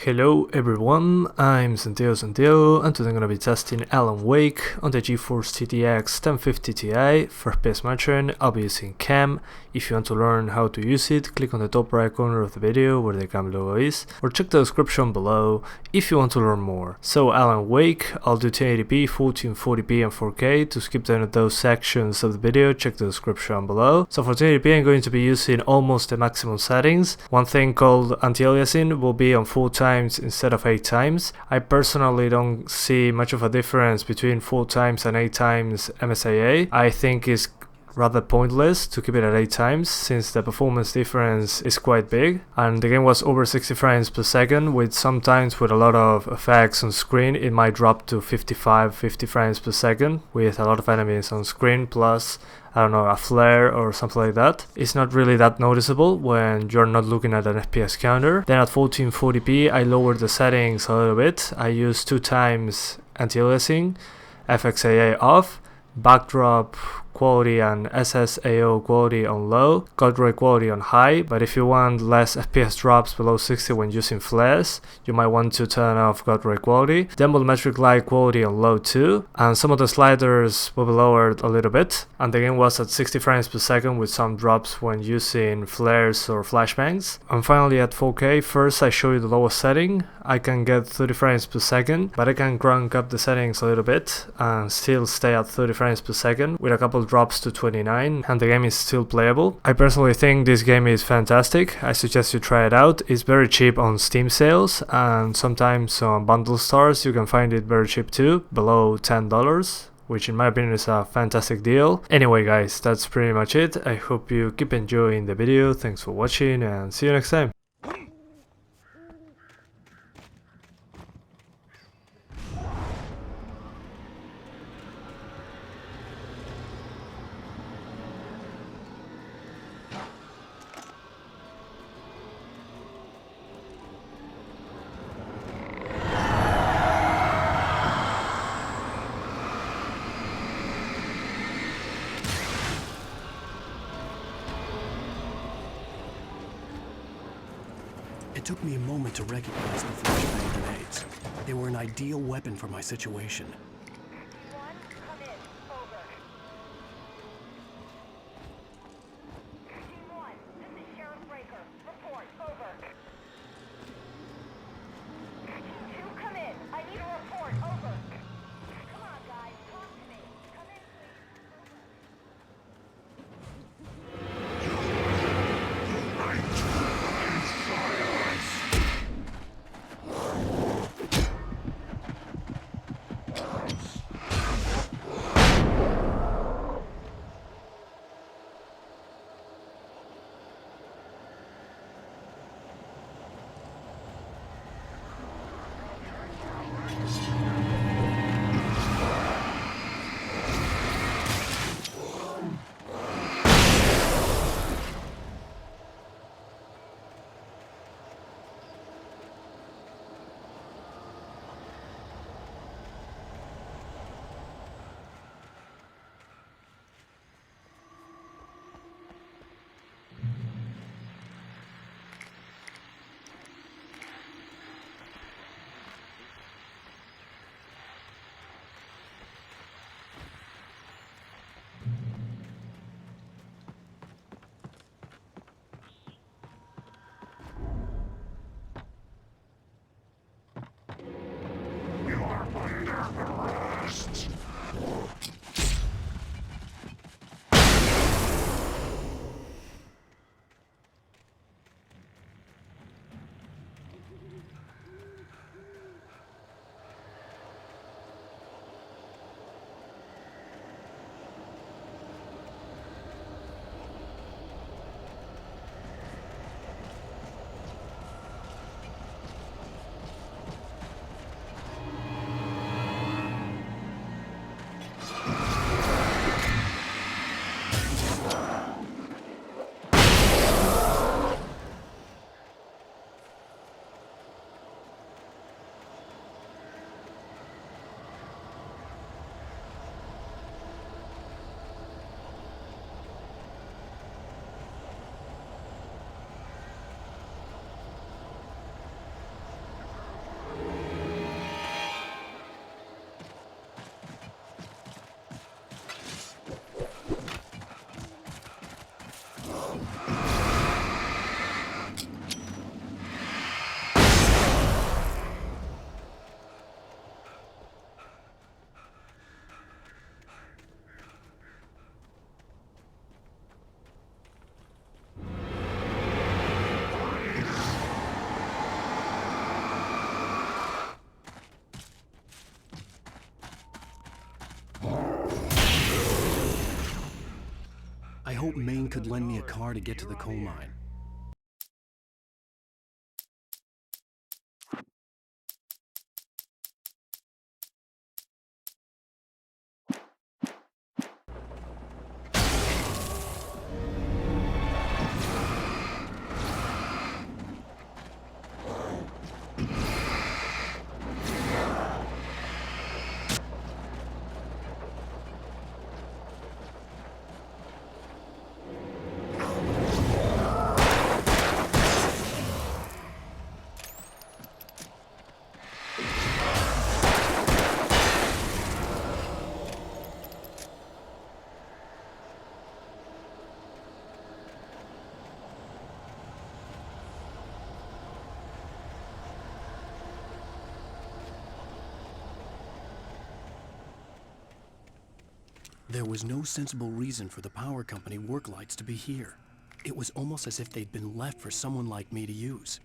Hello everyone, I'm Santiago and today I'm gonna be testing Alan Wake on the GeForce GTX 1050 Ti for FPS monitoring. I'll be using cam. If you want to learn how to use it, click on the top right corner of the video where the cam logo is, or check the description below if you want to learn more. So Alan Wake, I'll do 1080p, 1440p and 4K. To skip down those sections of the video, check the description below. So for 1080p I'm going to be using almost the maximum settings. One thing called anti-aliasing will be on 4 times instead of 8 times. I personally don't see much of a difference between 4 times and 8 times MSIA. I think it's rather pointless to keep it at 8 times since the performance difference is quite big, and the game was over 60 frames per second, with sometimes with a lot of effects on screen it might drop to 50 frames per second with a lot of enemies on screen, plus I don't know, a flare or something like that. It's not really that noticeable when you're not looking at an FPS counter. Then at 1440p I lowered the settings a little bit. I used 2 times anti-aliasing, FXAA off, backdrop quality and SSAO quality on low, godray quality on high, but if you want less FPS drops below 60 when using flares, you might want to turn off godray quality. Then volumetric light quality on low too, and some of the sliders will be lowered a little bit, and the game was at 60 frames per second with some drops when using flares or flashbangs. And finally at 4K, first I show you the lowest setting. I can get 30 frames per second, but I can crank up the settings a little bit and still stay at 30 frames per second with a couple drops to 29, and the game is still playable. I personally think this game is fantastic. I suggest you try it out. It's very cheap on Steam sales, and sometimes on bundle stores you can find it very cheap too, below $10, which in my opinion is a fantastic deal. Anyway guys, that's pretty much it. I hope you keep enjoying the video. Thanks for watching and see you next time. It took me a moment to recognize the flashbang grenades. They were an ideal weapon for my situation. hoped Maine could lend me a car to get to the coal mine. There was no sensible reason for the power company work lights to be here. It was almost as if they'd been left for someone like me to use.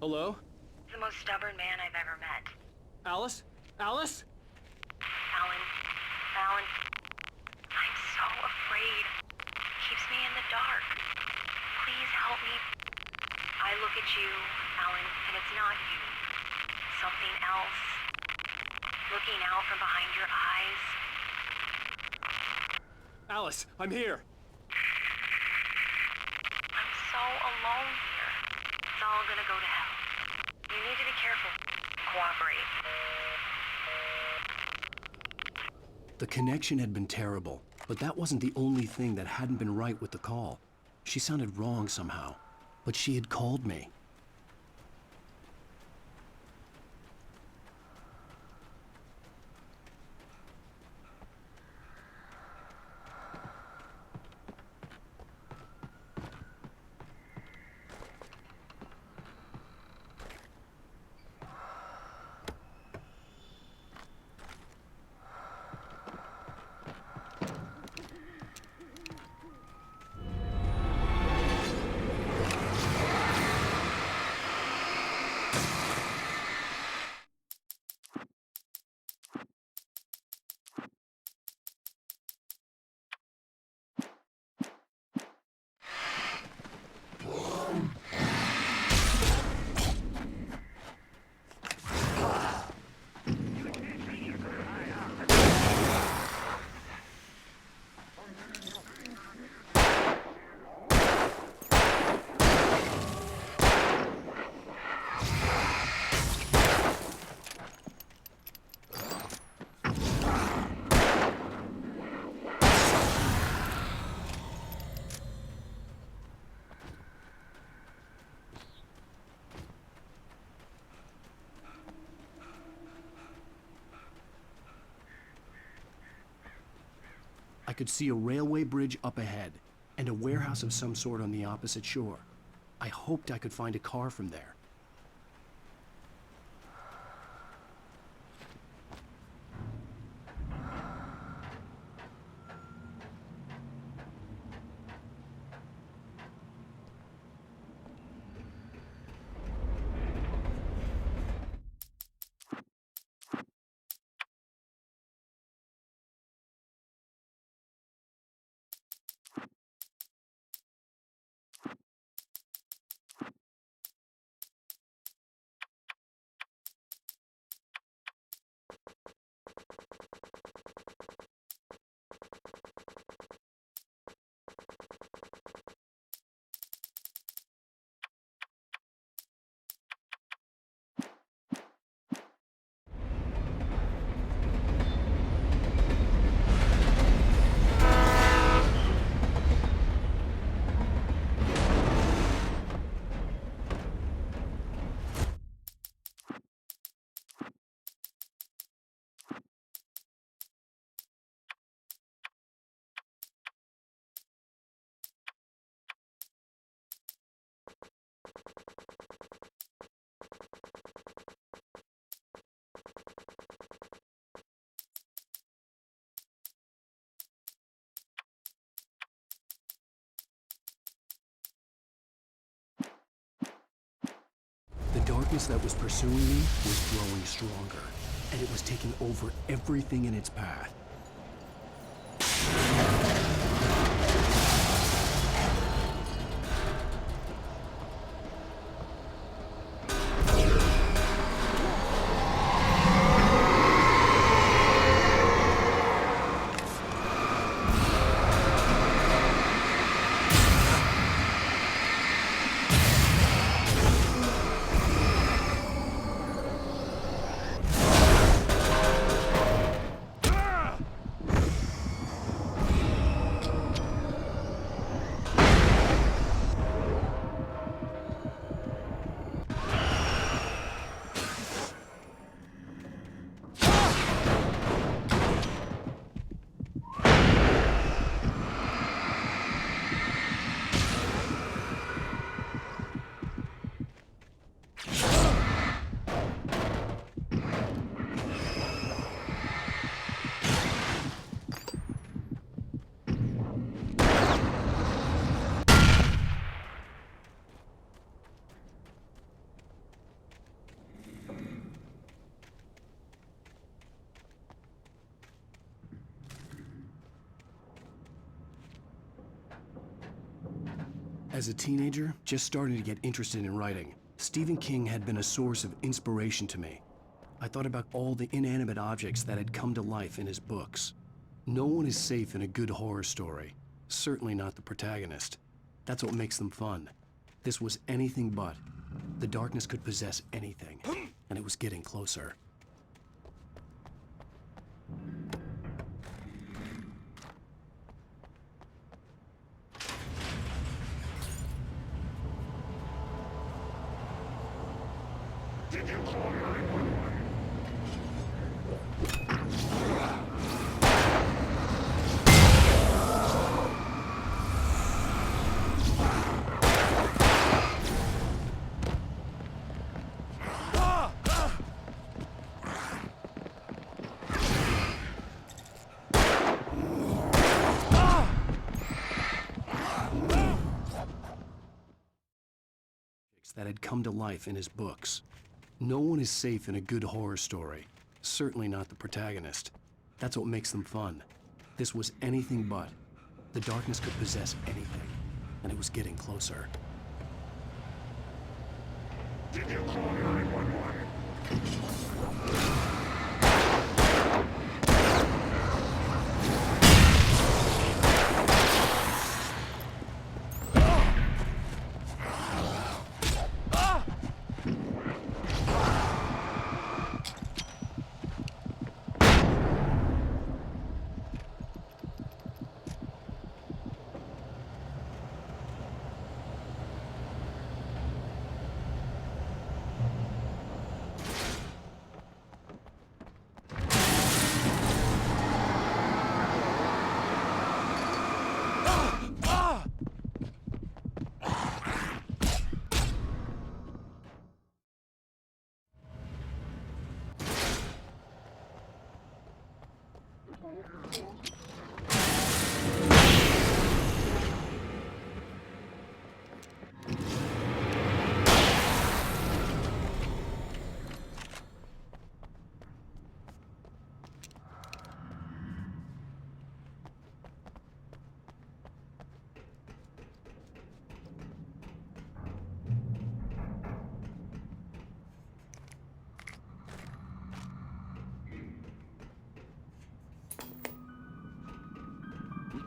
Hello? The most stubborn man I've ever met. Alice? Alice? Alan, I'm so afraid. Keeps me in the dark. Please help me. I look at you, Alan, and it's not you. Something else. Looking out from behind your eyes. Alice, I'm here. I'm so alone here. It's all gonna go to hell. You need to be careful. Cooperate. The connection had been terrible, but that wasn't the only thing that hadn't been right with the call. She sounded wrong somehow, but she had called me. I could see a railway bridge up ahead, and a warehouse of some sort on the opposite shore. I hoped I could find a car from there. The darkness that was pursuing me was growing stronger, and it was taking over everything in its path. As a teenager, just starting to get interested in writing, Stephen King had been a source of inspiration to me. I thought about all the inanimate objects that had come to life in his books. No one is safe in a good horror story, certainly not the protagonist. That's what makes them fun. This was anything but. The darkness could possess anything, and it was getting closer. That had come to life in his books. No one is safe in a good horror story, certainly not the protagonist. That's what makes them fun. This was anything but. The darkness could possess anything, and it was getting closer. Did you call 911?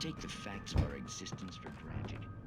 take the facts of our existence for granted.